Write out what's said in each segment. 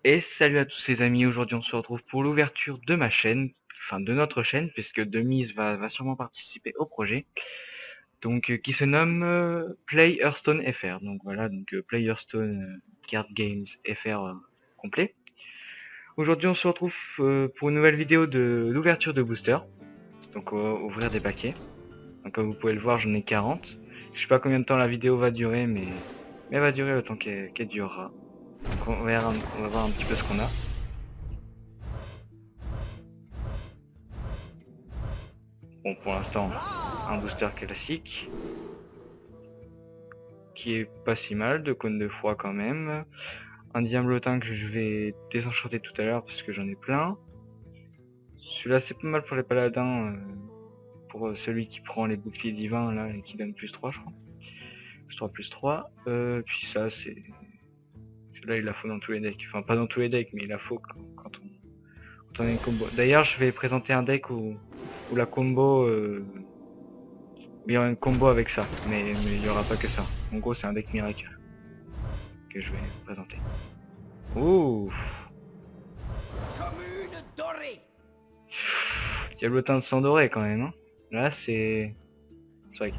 Et salut à tous les amis, aujourd'hui on se retrouve pour l'ouverture de ma chaîne, enfin de notre chaîne, puisque Demise va sûrement participer au projet, donc qui se nomme Play Hearthstone FR. Donc voilà, donc Play Hearthstone Card Games FR complet. Aujourd'hui on se retrouve pour une nouvelle vidéo de l'ouverture de booster, donc ouvrir des paquets. Donc comme vous pouvez le voir, j'en ai 40. Je sais pas combien de temps la vidéo va durer, mais elle va durer le temps qu'elle durera. Donc on va voir un petit peu ce qu'on a. Bon, pour l'instant, un booster classique, qui est pas si mal, 2 cônes de froid quand même. Un diablotin que je vais désenchanter tout à l'heure parce que j'en ai plein. Celui-là c'est pas mal pour les paladins, pour celui qui prend les boucliers divins là et qui donne plus 3 je crois. Plus 3 plus 3. Puis ça c'est... Celui-là il la faut dans tous les decks. Enfin pas dans tous les decks mais il la faut quand on a une combo. D'ailleurs je vais présenter un deck où la combo... il y aura une combo avec ça, mais il n'y aura pas que ça. En gros c'est un deck miracle que je vais présenter. Ouh, Commune dorée. diablotin de sang doré quand même, hein. Là c'est vrai.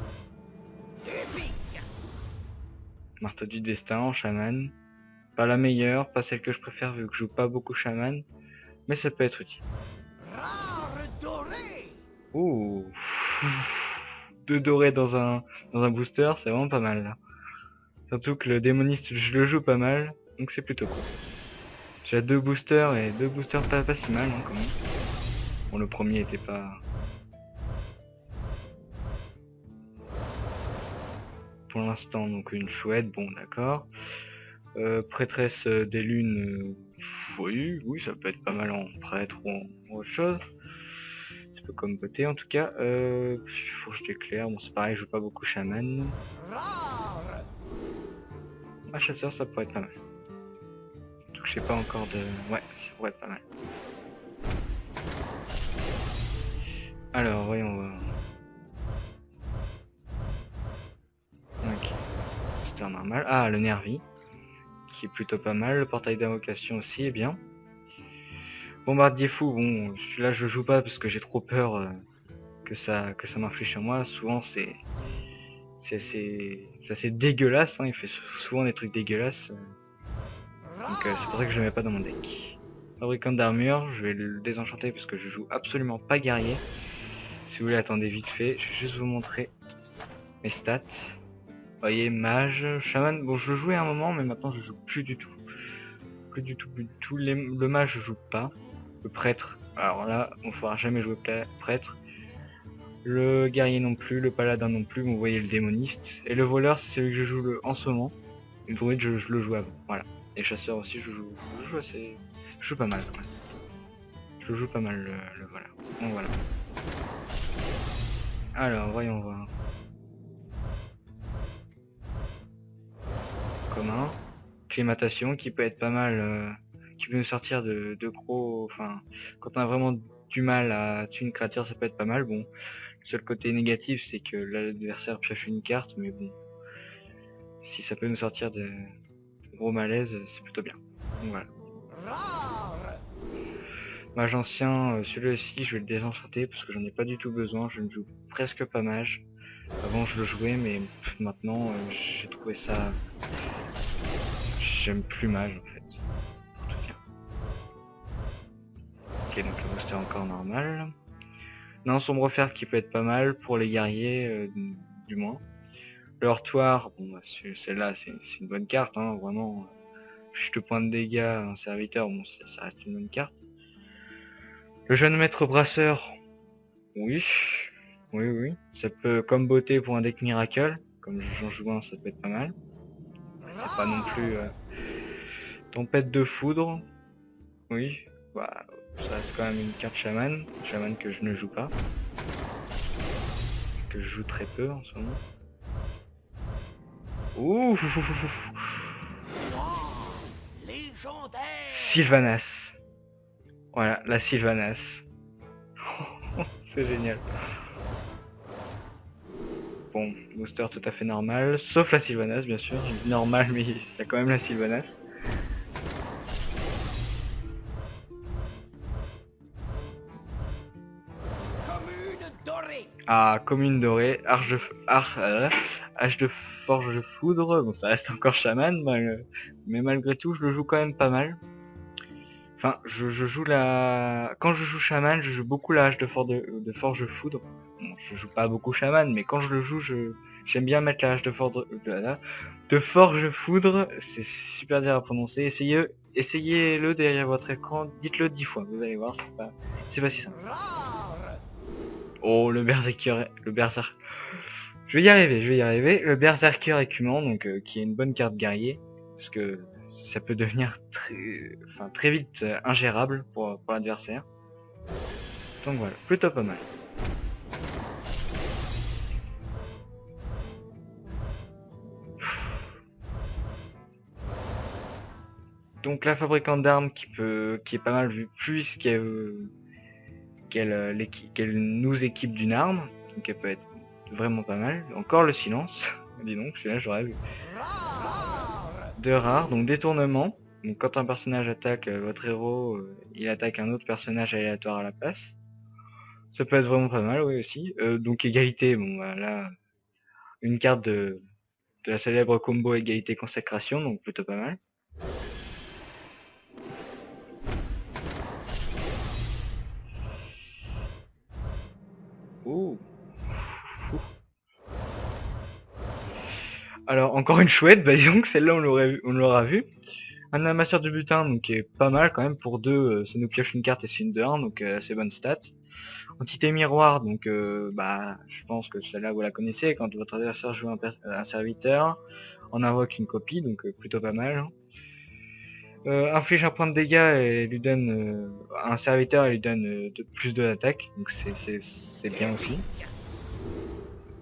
Épique. Marteau du destin en chaman. Pas la meilleure, pas celle que je préfère vu que je joue pas beaucoup chaman, mais ça peut être utile. Rare dorée. Ouh, deux dorés dans un booster, c'est vraiment pas mal là. Surtout que le démoniste je le joue pas mal, donc c'est plutôt cool. J'ai deux boosters et deux boosters pas si mal hein, quand même. Bon le premier était pas... Pour l'instant donc une chouette, bon d'accord. Prêtresse des lunes, oui ça peut être pas mal en prêtre ou en autre chose. C'est peu comme beauté en tout cas. Faut que je t'éclaire, bon c'est pareil, je joue pas beaucoup chaman. Rare. Un chasseur ça pourrait être pas mal. Donc je sais pas encore de... Ouais, ça pourrait être pas mal. Alors voyons voir. Ok, c'était normal. Ah le Nervi, qui est plutôt pas mal. Le portail d'invocation aussi est bien. Bombardier fou, bon celui-là je joue pas parce que j'ai trop peur que ça m'inflige sur moi. Souvent c'est assez dégueulasse, hein. Il fait souvent des trucs dégueulasses. Donc c'est pour ça que je le mets pas dans mon deck. Fabricant d'armure, je vais le désenchanter parce que je joue absolument pas guerrier. Si vous voulez, attendez vite fait, je vais juste vous montrer mes stats. Vous voyez, mage, chaman, bon je le jouais à un moment mais maintenant je joue plus du tout. Plus du tout. Le mage je joue pas. Le prêtre, alors là, on faudra jamais jouer prêtre. Le guerrier non plus, le paladin non plus, vous voyez le démoniste. Et le voleur c'est celui que je joue en ce moment. Le druide je le joue avant, voilà. Et chasseur aussi je joue assez... Je joue pas mal quand même. Je joue pas mal le voleur. Donc voilà. Alors voyons voir. Commun. Acclimatation qui peut être pas mal, qui peut nous sortir de gros... Enfin, quand on a vraiment du mal à tuer une créature ça peut être pas mal. Bon, le seul côté négatif c'est que l'adversaire pioche une carte, mais bon. Si ça peut nous sortir de gros malaise, c'est plutôt bien. Donc voilà. Rare. Mage ancien, celui-ci je vais le désenchanter parce que j'en ai pas du tout besoin, je ne joue presque pas mage. Avant je le jouais mais maintenant j'ai trouvé ça... J'aime plus mage en fait. En tout cas. Ok donc le booster encore normal. Non, sombre fer qui peut être pas mal pour les guerriers du moins. Le heurtoir, bon bah, celle-là c'est une bonne carte hein, vraiment. Juste point de dégâts à un serviteur, bon ça reste une bonne carte. Le jeune maître brasseur, oui, oui, ça peut comme beauté pour un deck miracle, comme j'en joue un ça peut être pas mal. C'est pas non plus tempête de foudre, oui, bah ça reste quand même une carte chaman que je ne joue pas, que je joue très peu en ce moment. Ouh, Légendaire. Sylvanas, voilà la Sylvanas, c'est génial. Bon, booster tout à fait normal, sauf la Sylvanas bien sûr, j'ai dit normal mais il y a quand même la Sylvanas. Ah, commune dorée, hache de forge de foudre, bon ça reste encore chaman, mais malgré tout je le joue quand même pas mal. Enfin, je joue la... Quand je joue chaman, je joue beaucoup la hache de forge foudre. Bon, je joue pas beaucoup chaman, mais quand je le joue, j'aime bien mettre la hache de forge foudre. C'est super dur à prononcer. Essayez-le derrière votre écran. Dites-le 10 fois. Vous allez voir, c'est pas si simple. Rare. Oh, le berserker, le berserker. Je vais y arriver. Le berserker écumant, donc qui est une bonne carte guerrier, parce que ça peut devenir très vite ingérable pour l'adversaire. Donc voilà, plutôt pas mal. Donc la fabricante d'armes qui est pas mal vue qu'elle nous équipe d'une arme, donc elle peut être vraiment pas mal. Encore le silence, dis donc, celui-là j'aurais vu. Rare. De rare, donc détournement. Donc quand un personnage attaque votre héros, il attaque un autre personnage aléatoire à la place. Ça peut être vraiment pas mal, oui aussi. Donc égalité, bon bah, là, une carte de la célèbre combo égalité consécration, donc plutôt pas mal. Ouh. Alors encore une chouette, bah disons que celle-là on l'aura vu. Un amasseur de butin, donc qui est pas mal quand même pour deux, ça nous pioche une carte et c'est une de 1, donc c'est bonne stat. Entité miroir, donc bah je pense que celle-là vous la connaissez, quand votre adversaire joue un serviteur, on invoque une copie, donc plutôt pas mal. Hein. Inflige un point de dégâts et lui donne un serviteur et lui donne plus de l'attaque, donc c'est bien aussi.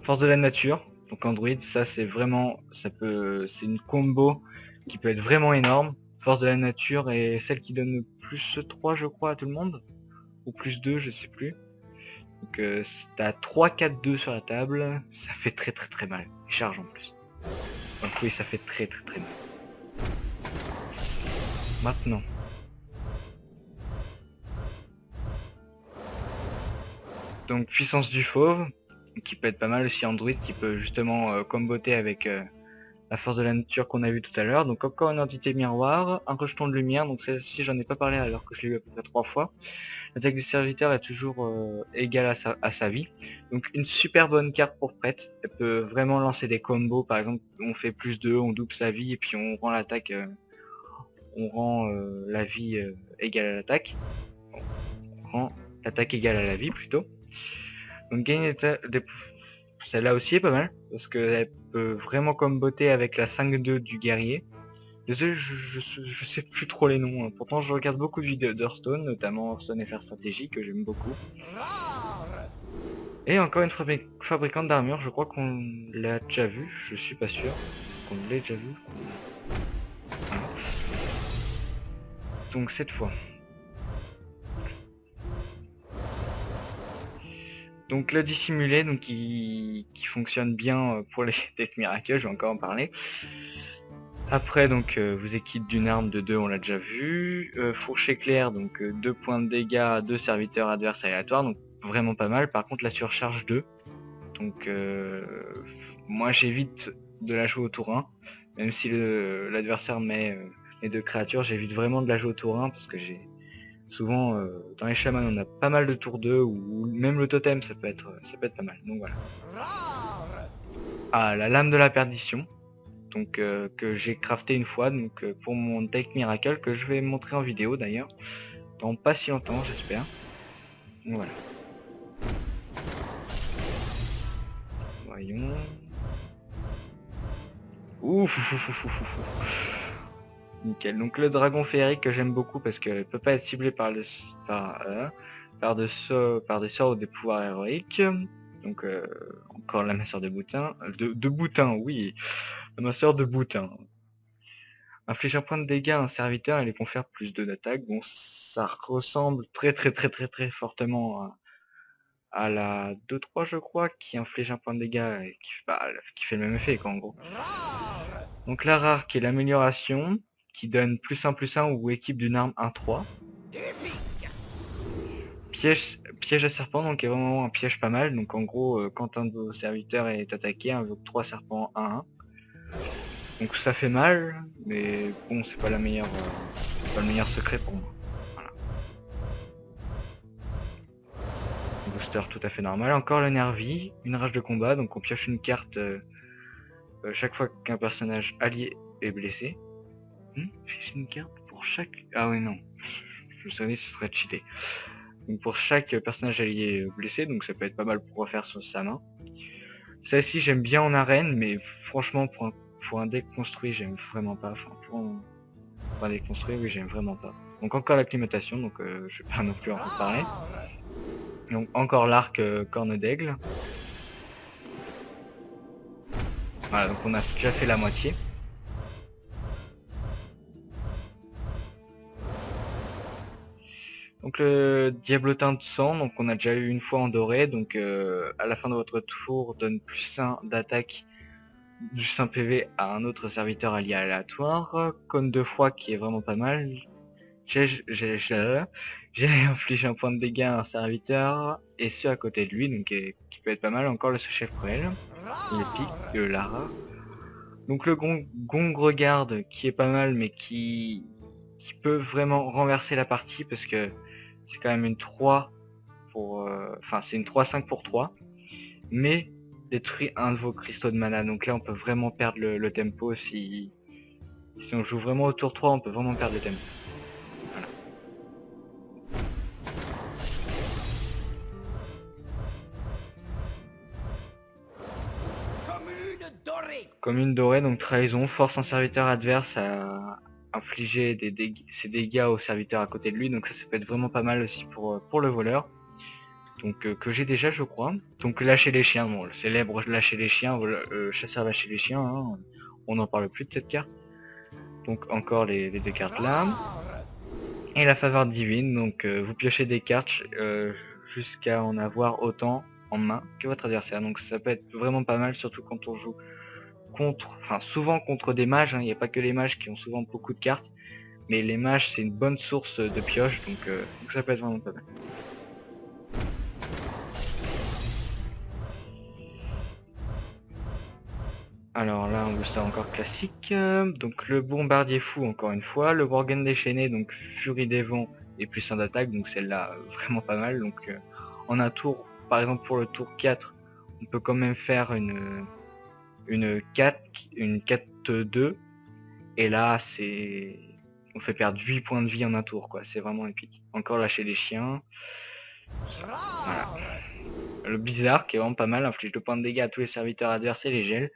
Force de la nature, donc Android, ça c'est vraiment, c'est une combo qui peut être vraiment énorme. Force de la nature est celle qui donne plus 3 je crois à tout le monde, ou plus 2 je sais plus. Donc t'as 3-4-2 sur la table, ça fait très mal, il charge en plus. Donc oui ça fait très mal. Maintenant. Donc puissance du fauve, qui peut être pas mal aussi Android, qui peut justement comboter avec la force de la nature qu'on a vu tout à l'heure. Donc encore une entité miroir, un rejeton de lumière, donc celle-ci j'en ai pas parlé alors que je l'ai eu à peu près 3 fois. L'attaque du serviteur est toujours égale à sa vie. Donc une super bonne carte pour prêtre. Elle peut vraiment lancer des combos, par exemple on fait plus 2, on double sa vie et puis on rend l'attaque, la vie égale à l'attaque. On rend l'attaque égale à la vie plutôt. Donc gagner celle-là aussi est pas mal, parce qu'elle peut vraiment comboter avec la 5-2 du guerrier. Désolé, je sais plus trop les noms, hein. Pourtant je regarde beaucoup de vidéos d'Hearthstone, notamment Hearthstone FR Stratégie, que j'aime beaucoup. Rare. Et encore une fabricante d'armure, je crois qu'on l'a déjà vu, je suis pas sûr. Qu'on l'ait déjà vu. Voilà. Donc cette fois. Donc le dissimulé, donc qui fonctionne bien pour les decks Miracle, je vais encore en parler. Après donc vous équipe d'une arme de 2, on l'a déjà vu. Fourche éclair, donc 2 points de dégâts, 2 serviteurs adverses aléatoires, donc vraiment pas mal. Par contre la surcharge 2. Donc moi j'évite de la jouer au tour 1. Même si l'adversaire met les 2 créatures, j'évite vraiment de la jouer au tour 1 parce que j'ai souvent dans les chamans on a pas mal de tour 2 ou même le totem ça peut être pas mal. Donc voilà. Rare. Ah, la lame de la perdition. Donc que j'ai crafté une fois donc pour mon deck Miracle que je vais montrer en vidéo d'ailleurs dans pas si longtemps j'espère. Donc voilà. Voyons. Ouf. Nickel. Donc le dragon féerique que j'aime beaucoup parce qu'elle peut pas être ciblée par des sorts ou des pouvoirs héroïques. Donc encore la masseur de boutin. De boutin, oui. La masseur de boutin. Inflige un point de dégâts à un serviteur et lui confère plus 2 d'attaque. Bon, ça ressemble très fortement à la 2-3 je crois, qui inflige un point de dégâts et qui fait le même effet quoi en gros. Rare. Donc la rare qui est l'amélioration, qui donne +1/+1 ou équipe d'une arme 1-3. Épique. piège à serpent, donc est vraiment un piège pas mal. Donc en gros, quand un de vos serviteurs est attaqué, invoque 3 serpents 1-1. Donc ça fait mal, mais bon, c'est pas la meilleure, pas le meilleur secret pour moi. Voilà. Booster tout à fait normal. Encore le nervi, une rage de combat, donc on pioche une carte chaque fois qu'un personnage allié est blessé. Pioche une carte pour chaque... Ah oui non, je savais ce serait cheaté. Donc pour chaque personnage allié blessé, donc ça peut être pas mal pour refaire sur sa main. Celle-ci j'aime bien en arène, mais franchement pour un deck construit j'aime vraiment pas. Enfin pour un deck construit oui j'aime vraiment pas. Donc encore l'acclimatation, donc je vais pas non plus en parler. Donc encore l'arc corne d'aigle. Voilà, donc on a déjà fait la moitié. Donc le diablotin de sang, donc on a déjà eu une fois en doré, donc à la fin de votre tour donne +1 d'attaque du 1 PV à un autre serviteur allié aléatoire. Cône de foi qui est vraiment pas mal. J'ai infligé un point de dégâts à un serviteur et ce à côté de lui, donc qui peut être pas mal. Encore le chef cruel, l'épique de Lara. Donc le gong regarde qui est pas mal mais qui peut vraiment renverser la partie parce que c'est quand même une 3 pour... Enfin c'est une 3-5 pour 3. Mais détruit un de vos cristaux de mana. Donc là on peut vraiment perdre le tempo si on joue vraiment au tour 3 on peut vraiment perdre le tempo. Voilà. Commune dorée, donc trahison, force un serviteur adverse à infliger ses dégâts au serviteur à côté de lui, donc ça peut être vraiment pas mal aussi pour le voleur. Donc que j'ai déjà je crois. Donc lâcher les chiens, bon, le célèbre lâcher les chiens, chasseur lâcher les chiens, hein, on n'en parle plus de cette carte. Donc encore les deux cartes là. Et la faveur divine, donc vous piochez des cartes jusqu'à en avoir autant en main que votre adversaire. Donc ça peut être vraiment pas mal, surtout quand on joue souvent contre des mages, hein. Il n'y a pas que les mages qui ont souvent beaucoup de cartes, mais les mages c'est une bonne source de pioche, donc ça peut être vraiment pas mal. Alors là un booster encore classique, donc le bombardier fou encore une fois, le Worgen déchaîné, donc furie des vents et plus 1 d'attaque, donc celle-là vraiment pas mal. Donc en un tour, par exemple pour le tour 4, on peut quand même faire une 4-2, et là c'est... on fait perdre 8 points de vie en un tour quoi, c'est vraiment épique. Encore lâcher les chiens. Voilà. Le bizarre qui est vraiment pas mal, inflige 2 points de dégâts à tous les serviteurs adverses et les gels.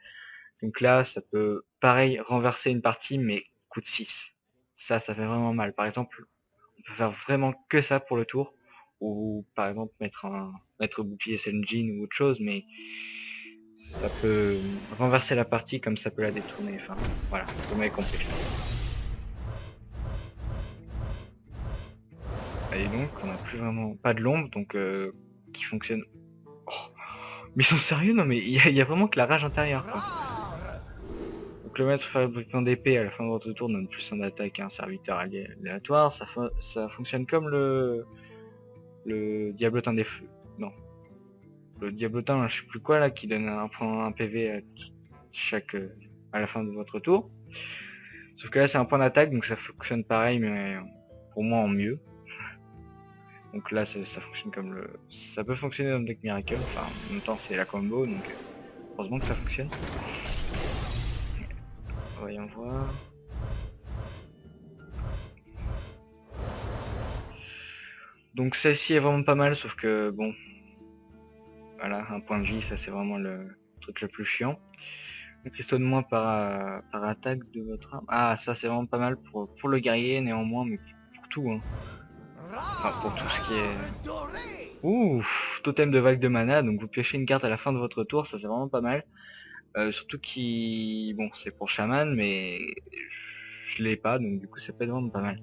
Donc là ça peut pareil renverser une partie mais coûte 6. Ça fait vraiment mal. Par exemple on peut faire vraiment que ça pour le tour. Ou par exemple mettre bouclier Senjin ou autre chose, mais ça peut renverser la partie comme ça peut la détourner. Enfin voilà, vous m'avez compris. Et donc on n'a plus vraiment pas de l'ombre, donc qui fonctionne. Oh, mais ils sont sérieux? Non mais il y a vraiment que la rage intérieure quoi. Donc le maître fabricant d'épée à la fin de votre tour donne plus 1 d'attaque à un serviteur aléatoire. Ça fonctionne comme le diablotin des feux. Non. Le diablotin, je sais plus quoi là, qui donne un PV à à la fin de votre tour. Sauf que là c'est un point d'attaque, donc ça fonctionne pareil, mais pour moi en mieux. Donc là ça fonctionne comme le... Ça peut fonctionner dans le deck Miracle, enfin en même temps c'est la combo, donc heureusement que ça fonctionne. Voyons voir. Donc celle-ci est vraiment pas mal, sauf que bon... Voilà, un point de vie, ça c'est vraiment le truc le plus chiant. Le cristaux de moins par attaque de votre arme. Ah ça c'est vraiment pas mal pour le guerrier néanmoins, mais pour tout hein. Enfin pour tout ce qui est... Ouf, totem de vague de mana, donc vous piochez une carte à la fin de votre tour, ça c'est vraiment pas mal. Surtout qui... Bon c'est pour chaman, mais je l'ai pas, donc du coup ça peut être vraiment pas mal.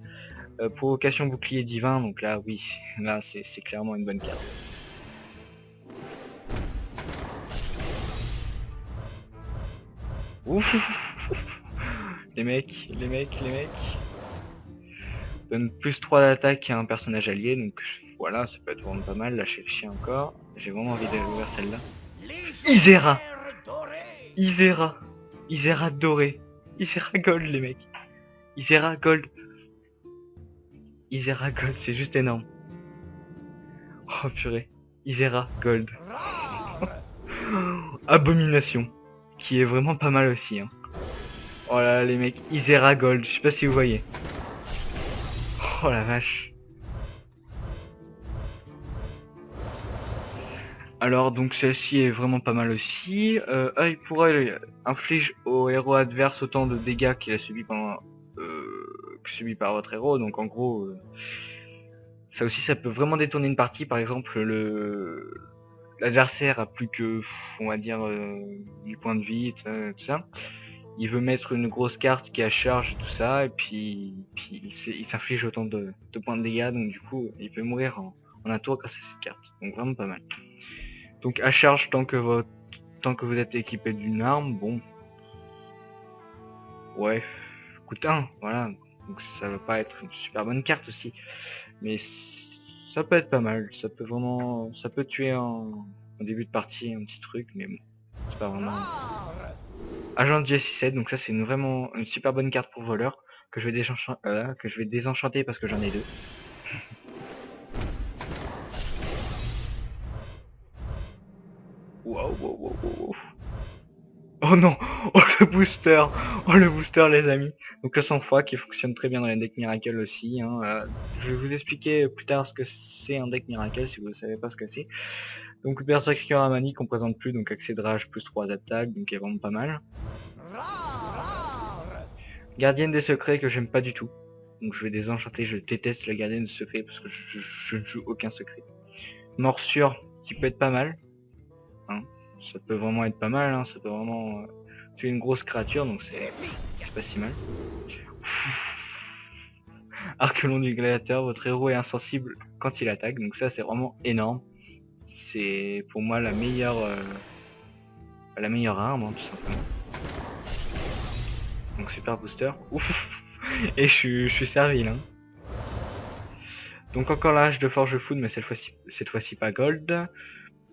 Provocation bouclier divin, donc là oui, là c'est clairement une bonne carte. Ouf. Les mecs. donne plus 3 d'attaque à un personnage allié, donc voilà, ça peut être vraiment pas mal. Lâcher le chien encore. J'ai vraiment envie d'ouvrir celle-là. Isera Isera Isera doré. Isera gold les mecs. Isera gold. Isera gold, c'est juste énorme. Oh purée. Isera gold. Abomination. Qui est vraiment pas mal aussi. Hein. Oh là là les mecs. Isera gold. Je sais pas si vous voyez. Oh la vache. Alors donc celle-ci est vraiment pas mal aussi. Œil pour œil inflige au héros adverse autant de dégâts qu'il a subi pendant subi par votre héros. Donc en gros, ça aussi ça peut vraiment détourner une partie. Par exemple, l'adversaire a plus que, on va dire, 8 points de vie, tout ça. Il veut mettre une grosse carte qui a charge et tout ça, et puis il s'inflige autant de points de dégâts. Donc du coup, il peut mourir en un tour grâce à cette carte. Donc vraiment pas mal. Donc à charge tant que vous êtes équipé d'une arme, bon. Ouais, coûte 1, voilà. Donc ça va pas être une super bonne carte aussi. Mais ça peut être pas mal. Ça peut tuer en début de partie un petit truc, mais bon. C'est pas vraiment. Agent de G67, donc ça c'est vraiment une super bonne carte pour voleur que je vais désenchanter parce que j'en ai 2. Wow, wow, wow, wow. Oh non. Oh le booster. Oh le booster les amis. Donc le sang-froid qui fonctionne très bien dans les decks Miracle aussi. Hein. Je vais vous expliquer plus tard ce que c'est un deck Miracle si vous ne savez pas ce que c'est. Donc Berserker Amani qu'on présente plus, donc accès de rage plus 3 d'attaque, donc qui est vraiment pas mal. Gardienne des secrets que j'aime pas du tout. Donc je vais désenchanter, je déteste la gardienne des secrets parce que je ne joue aucun secret. Morsure qui peut être pas mal. Hein. Ça peut vraiment être pas mal, hein. Ça peut vraiment tuer une grosse créature, donc c'est pas si mal. Arc-long du gladiateur, votre héros est insensible quand il attaque, donc ça c'est vraiment énorme. C'est pour moi la meilleure arme, hein, tout simplement. Donc super booster. Ouf. Et je suis servi là. Donc encore la hache de forge food, mais cette fois-ci pas gold.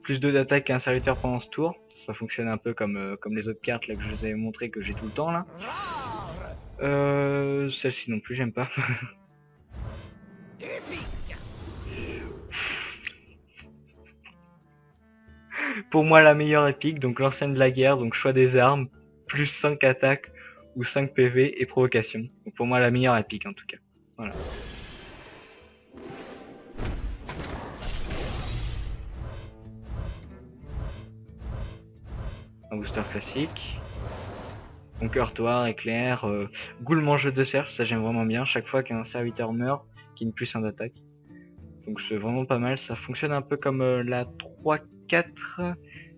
Plus 2 d'attaque à un serviteur pendant ce tour. Ça fonctionne un peu comme les autres cartes là que je vous avais montré que j'ai tout le temps là. Celle-ci non plus j'aime pas. Pour moi la meilleure épique, donc l'ancienne de la guerre, donc choix des armes, plus 5 attaques ou 5 PV et provocation. Donc pour moi la meilleure épique en tout cas. Voilà. Un booster classique. Donc heurtoir, éclair, goule mangeux de cerf, ça j'aime vraiment bien. Chaque fois qu'un serviteur meurt, qui ne plus un d'attaque. Donc c'est vraiment pas mal, ça fonctionne un peu comme la 3-4,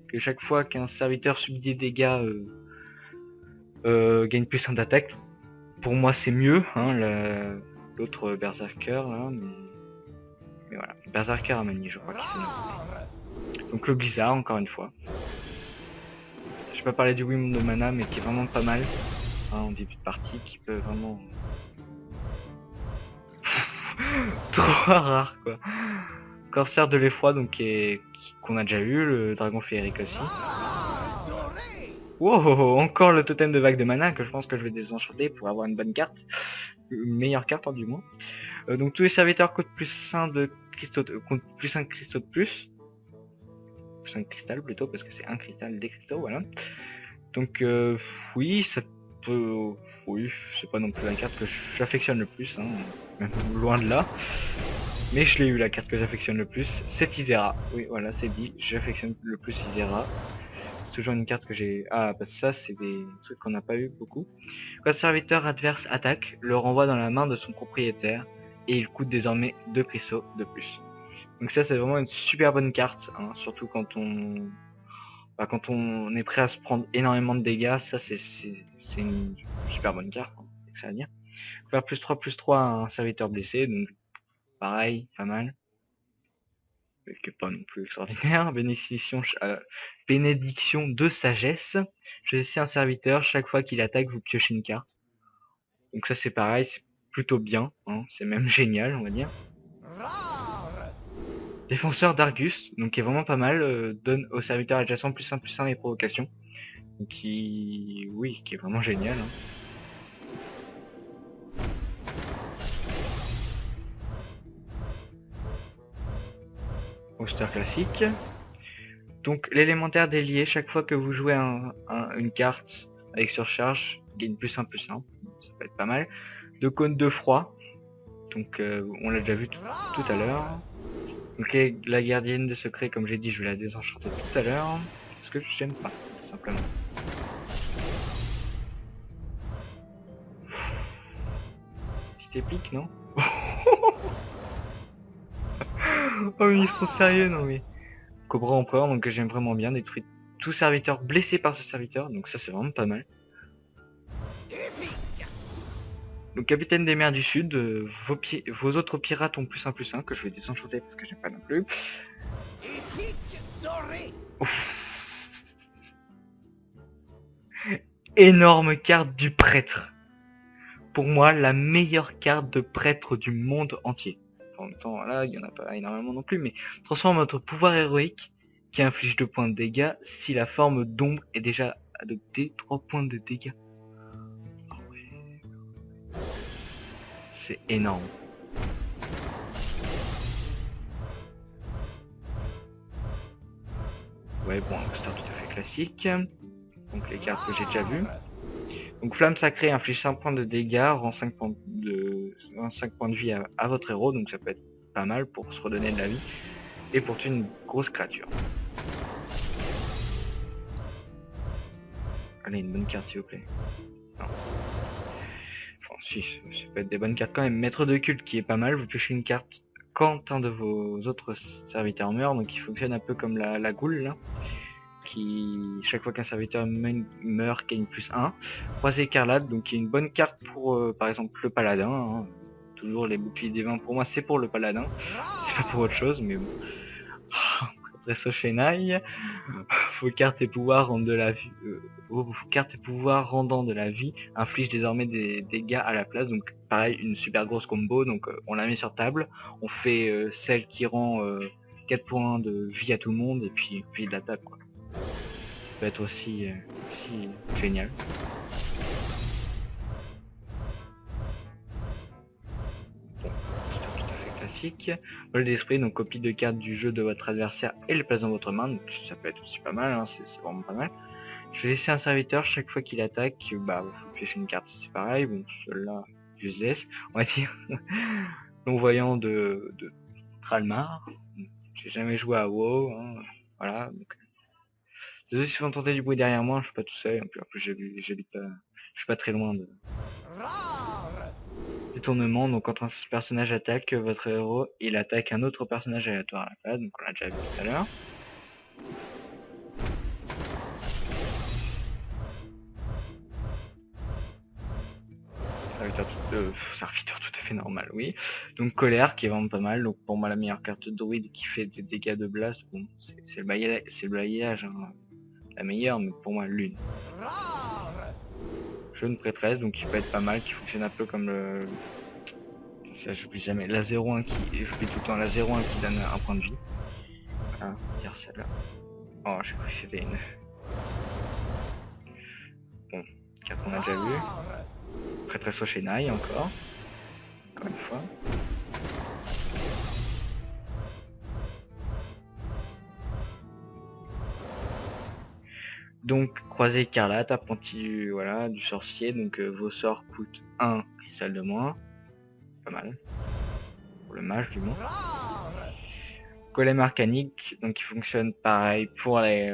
que chaque fois qu'un serviteur subit des dégâts, gagne plus un d'attaque. Pour moi c'est mieux, hein, l'autre berserker là, mais voilà. Berserker à Mani, je crois qu'il s'est nommé. Donc le blizzard encore une fois. Je peux pas parler du Wim de mana mais qui est vraiment pas mal, hein, en début de partie, qui peut vraiment trop rare quoi. Corsaire de l'effroi donc qu'on a déjà eu, le dragon féerique aussi. Wow, encore le totem de vague de mana que je pense que je vais désenchanter pour avoir une bonne carte. Une meilleure carte hein, du moins. Donc tous les serviteurs coûtent plus 1 de cristaux comptent plus 1 cristaux de plus. Plus 1 cristal plutôt parce que c'est un cristal des cristaux, voilà. Donc oui, ça peut. Oui, c'est pas non plus la carte que j'affectionne le plus, hein, même loin de là. Mais je l'ai eu la carte que j'affectionne le plus, c'est Isera. Oui voilà c'est dit, j'affectionne le plus Isera. C'est toujours une carte que j'ai. Ah bah ça c'est des trucs qu'on n'a pas eu beaucoup. Quand le serviteur adverse attaque, le renvoie dans la main de son propriétaire et il coûte désormais 2 cristaux de plus. Donc ça c'est vraiment une super bonne carte, hein, surtout quand quand on est prêt à se prendre énormément de dégâts, ça c'est une super bonne carte, hein, c'est ça à dire. Faire plus 3 à un serviteur blessé, donc pareil, pas mal. Mais qui est pas non plus extraordinaire. Bénédiction de sagesse. Choisissez un serviteur, chaque fois qu'il attaque, vous piochez une carte. Donc ça c'est pareil, plutôt bien, hein, c'est même génial on va dire. Rare. Défenseur d'Argus, donc qui est vraiment pas mal, donne aux serviteurs adjacents +1/+1 et provocation. Donc oui, qui est vraiment génial. Hein. Roster classique. Donc l'élémentaire délié, chaque fois que vous jouez une carte avec surcharge, gagne +1/+1, ça peut être pas mal. 2 cônes de froid, donc on l'a déjà vu tout à l'heure. Donc la gardienne de secret, comme j'ai dit, je vais la désenchanter tout à l'heure, parce que j'aime pas, tout simplement. Petite épique, non? Oh mais ils sont sérieux, non mais... Cobra Empereur, donc que j'aime vraiment bien, détruit tout serviteur blessé par ce serviteur, donc ça c'est vraiment pas mal. Donc capitaine des mers du sud, vos autres pirates ont +1/+1 que je vais désenchanter parce que j'aime pas non plus. Énorme carte du prêtre. Pour moi, la meilleure carte de prêtre du monde entier. En même temps, là, il y en a pas énormément non plus, mais transforme votre pouvoir héroïque qui inflige 2 points de dégâts si la forme d'ombre est déjà adoptée, 3 points de dégâts. Oh ouais. C'est énorme. Ouais, bon, un booster tout à fait classique. Donc les cartes que j'ai déjà vues. Donc flamme sacrée inflige 5 points de dégâts, rend 5 points de vie à votre héros, donc ça peut être pas mal pour se redonner de la vie. Et pour tuer une grosse créature. Allez, une bonne carte s'il vous plaît. Non. Enfin si, ça peut être des bonnes cartes quand même. Maître de culte qui est pas mal, vous piochez une carte quand un de vos autres serviteurs meurt, donc il fonctionne un peu comme la goule là. Qui, chaque fois qu'un serviteur meurt, gagne +1. Croisé écarlate, donc qui est une bonne carte pour par exemple le paladin. Hein. Toujours les boucliers des vins pour moi c'est pour le paladin. C'est pas pour autre chose, mais bon. Presso Shenai, vos cartes et pouvoirs rendant de la vie. Vos cartes et pouvoirs rendant de la vie infligent désormais des dégâts à la place. Donc pareil, une super grosse combo. Donc on la met sur table. On fait celle qui rend 4 points de vie à tout le monde et puis de la table quoi. Ça peut être aussi génial. Bon, c'est tout à fait classique. Vol d'esprit, donc copie de cartes du jeu de votre adversaire et le place dans votre main, donc ça peut être aussi pas mal, hein, c'est vraiment pas mal. Je vais laisser un serviteur chaque fois qu'il attaque, bah vous piochez une carte, c'est pareil, bon celui-là je laisse, on va dire. Non-voyant de Tralmar, j'ai jamais joué à WoW, hein, voilà. Donc... Désolé si vous entendez du bruit derrière moi, je suis pas tout seul, en plus j'habite pas, je suis pas très loin de... Détournement, donc quand un personnage attaque votre héros, il attaque un autre personnage aléatoire à la place, donc on l'a déjà vu tout à l'heure. Serviteur tout à fait normal, oui. Donc colère qui est vraiment pas mal, donc pour moi la meilleure carte de druide qui fait des dégâts de blast, bon c'est le bailliage, hein, la meilleure, mais pour moi l'une. Jeune prêtresse, donc qui peut être pas mal, qui fonctionne un peu comme le... Ça j'oublie jamais, la 0-1 qui... J'oublie tout le temps la 0-1 qui donne un point de vie. Ah, dire celle-là. Oh, j'ai cru que c'était une... Bon, carte qu'on a déjà vu. Prêtresse au Shenai encore une fois. Donc croisé écarlate, apprenti voilà, du sorcier, donc vos sorts coûtent 1 cristal de moins. Pas mal. Pour le mage du moins. Golem arcanique, donc il fonctionne pareil pour les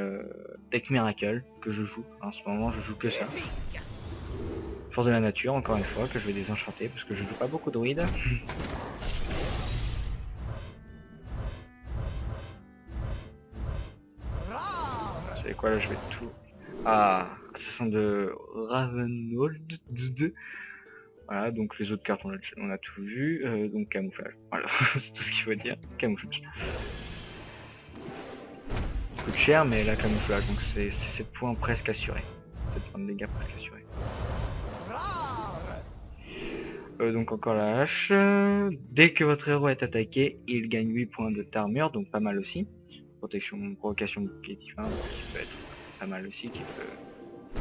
decks miracle que je joue. En ce moment je joue que ça. Force de la nature encore une fois que je vais désenchanter parce que je joue pas beaucoup de druides. Vous savez quoi là, je vais tout... Ah, assassin de Ravenhold 2. Voilà, donc les autres cartes on a tout vu, donc camouflage, voilà, c'est tout ce qu'il faut dire, camouflage. Ça coûte cher mais la camouflage, donc c'est 7 points presque assurés. 7 points de dégâts presque assurés. Donc encore la hache. Dès que votre héros est attaqué, il gagne 8 points de d'armure, donc pas mal aussi. Protection, provocation, bouclier divin, qui peut être pas mal aussi, qui peut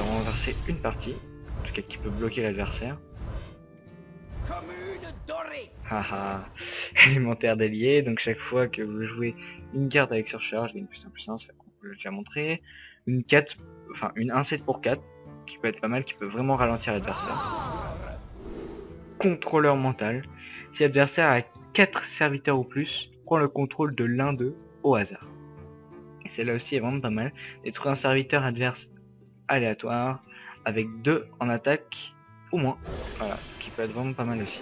renverser une partie, en tout cas qui peut bloquer l'adversaire. Commune dorée. Haha, élémentaire délié, donc chaque fois que vous jouez une carte avec surcharge, gagne plus 1, ça je l'ai déjà montré. Une 4, enfin une 1-7 pour 4, qui peut être pas mal, qui peut vraiment ralentir l'adversaire. Rare. Contrôleur mental, si l'adversaire a 4 serviteurs ou plus, prend le contrôle de l'un d'eux au hasard. Et celle-là aussi est vraiment pas mal. Détruire un serviteur adverse aléatoire avec 2 en attaque ou moins. Voilà, qui peut être vraiment pas mal aussi.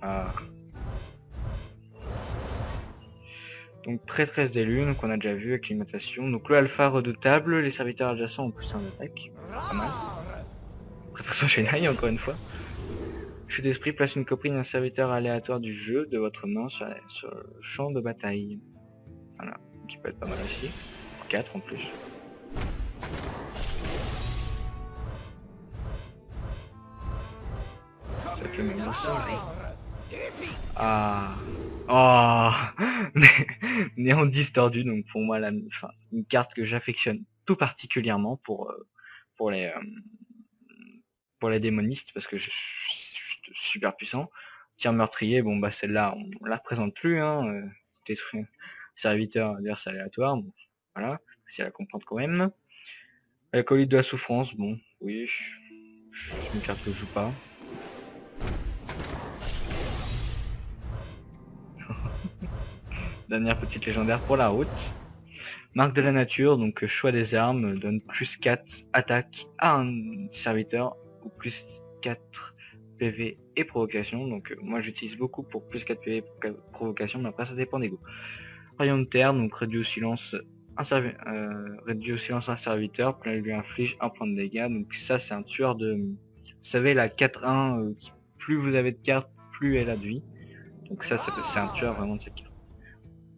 Ah. Donc très d'élus, donc on a déjà vu acclimatation. Donc le alpha redoutable, les serviteurs adjacents ont plus 1 d'attaque. Pas mal. Rare. Prétention générale encore une fois. Jeu d'esprit place une copie d'un serviteur aléatoire du jeu de votre main sur le champ de bataille. Voilà, qui peut être pas mal aussi. 4 en plus. Ça fait le même mensonge. Ah. Oh. Néant distordu, donc pour moi une carte que j'affectionne tout particulièrement pour les euh, pour les démonistes parce que je suis super puissant. Tir meurtrier, bon bah celle-là on la représente plus, hein. Détruire serviteur adverse aléatoire, bon, voilà, si elle la comprendre quand même. Acolyte de la souffrance, bon, oui, c'est une carte que je joue pas. Dernière petite légendaire pour la route. Marque de la nature, donc choix des armes, donne plus 4 attaque à un serviteur ou plus 4 PV et provocation. Donc moi j'utilise beaucoup pour plus 4 PV et provocation, mais après ça dépend des goûts. Rayon de terre, donc réduit au silence un serviteur, puis lui inflige 1 point de dégâts. Donc ça c'est un tueur de... Vous savez la 4-1, plus vous avez de cartes, plus elle a de vie. Donc ça c'est un tueur vraiment de cette carte.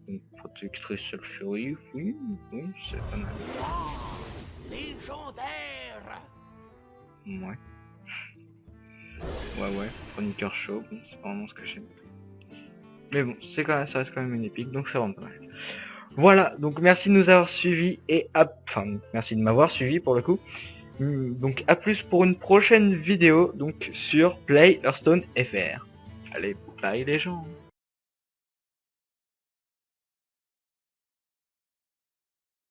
Donc protectrice sulfurie, oui, c'est pas mal. Légendaire. Ouais. Ouais, chroniqueur chaud, bon, c'est pas vraiment ce que j'aime. Mais bon, ça reste quand même une épique, donc c'est vraiment pas mal. Voilà, donc merci de nous avoir suivis et merci de m'avoir suivi pour le coup. Donc à plus pour une prochaine vidéo donc sur Play Hearthstone FR. Allez, bye les gens.